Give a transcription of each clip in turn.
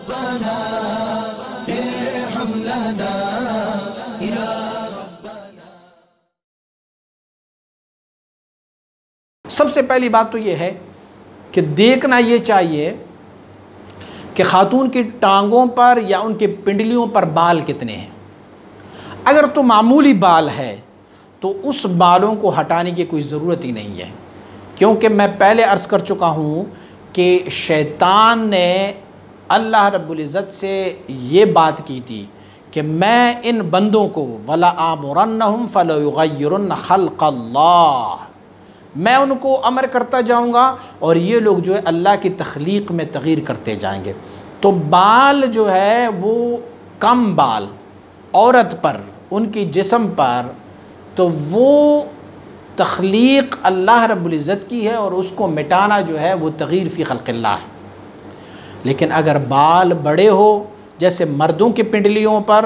रब्बना इरहम लना या रब्बना। सबसे पहली बात तो ये है कि देखना ये चाहिए कि खातून की टांगों पर या उनके पिंडलियों पर बाल कितने हैं। अगर तो मामूली बाल है तो उस बालों को हटाने की कोई ज़रूरत ही नहीं है, क्योंकि मैं पहले अर्ज़ कर चुका हूँ कि शैतान ने अल्लाह रब्बुल इज़्ज़त से ये बात की थी कि मैं इन बंदों को वला आमुरन्नहुम फलयुग़य्यिरुन्न खल्क़ल्लाह, मैं उनको अमर करता जाऊँगा और ये लोग जो है अल्लाह की तख्लीक़ में तग़यीर करते जाएंगे। तो बाल जो है वो कम बाल औरत पर, उनकी जिस्म पर, तो वो तख्लीक़ अल्लाह रब्बुल इज़्ज़त की है और उसको मिटाना जो है वो तग़यीर फ़ी ख़ल्क़िल्लाह है। लेकिन अगर बाल बड़े हो, जैसे मर्दों की पिंडलियों पर,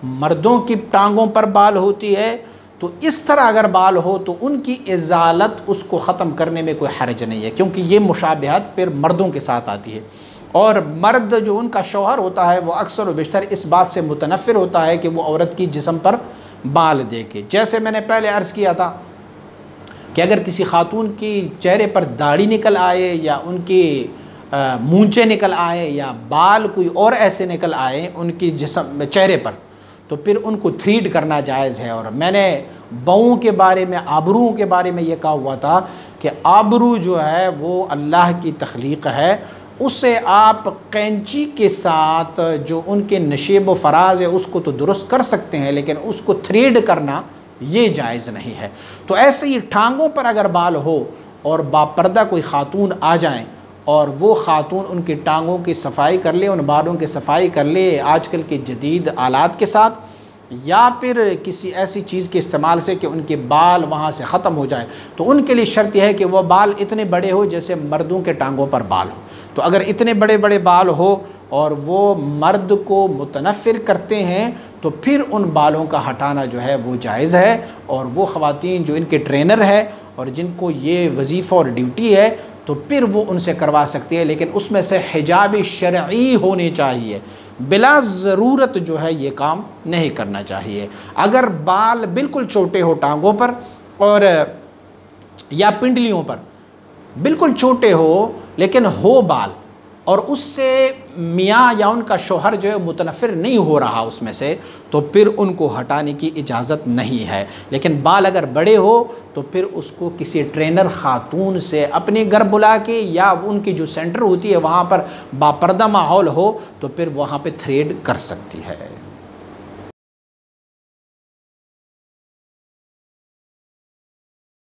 मर्दों की टांगों पर बाल होती है, तो इस तरह अगर बाल हो तो उनकी इज़ालत, उसको ख़त्म करने में कोई हर्ज नहीं है, क्योंकि ये मुशाबहत फिर मर्दों के साथ आती है। और मर्द जो उनका शौहर होता है वो अक्सर व बेशतर इस बात से मुतनफ़िर होता है कि वो औरत की जिस्म पर बाल देखे। जैसे मैंने पहले अर्ज़ किया था कि अगर किसी खातून की चेहरे पर दाढ़ी निकल आए या उनकी मूंछें निकल आए या बाल कोई और ऐसे निकल आए उनकी जिस्म चेहरे पर, तो फिर उनको थ्रीड करना जायज़ है। और मैंने बऊँ के बारे में, आबरूओं के बारे में ये कहा हुआ था कि आबरू जो है वो अल्लाह की तख्लीक़ है, उसे आप कैंची के साथ जो उनके नशेब व फराज है उसको तो दुरुस्त कर सकते हैं, लेकिन उसको थ्रेड करना ये जायज़ नहीं है। तो ऐसे ही टांगों पर अगर बाल हो और बापर्दा कोई ख़ातून आ जाएं और वो ख़ातून उनकी टांगों की सफाई कर ले, उन बालों की सफाई कर ले आजकल के जदीद आलात के साथ, या फिर किसी ऐसी चीज़ के इस्तेमाल से कि उनके बाल वहाँ से ख़त्म हो जाए, तो उनके लिए शर्त यह है कि वह बाल इतने बड़े हो जैसे मर्दों के टांगों पर बाल हो। तो अगर इतने बड़े बड़े बाल हो और वो मर्द को मुतनफ़िर करते हैं तो फिर उन बालों का हटाना जो है वो जायज़ है। और वो ख़वातीन जो इनके ट्रेनर है और जिनको ये वजीफ़ा और ड्यूटी है तो फिर वो उनसे करवा सकती है, लेकिन उसमें से हिजाब शरई होने चाहिए, बिला ज़रूरत जो है ये काम नहीं करना चाहिए। अगर बाल बिल्कुल छोटे हो टांगों पर और या पिंडलियों पर बिल्कुल छोटे हो लेकिन हो बाल, और उससे मियाँ या उनका शौहर जो है मुतनफ़िर नहीं हो रहा उसमें से, तो फिर उनको हटाने की इजाज़त नहीं है। लेकिन बाल अगर बड़े हो तो फिर उसको किसी ट्रेनर ख़ातून से अपने घर बुला के, या उनकी जो सेंटर होती है वहाँ पर बापर्दा माहौल हो तो फिर वहाँ पे थ्रेड कर सकती है।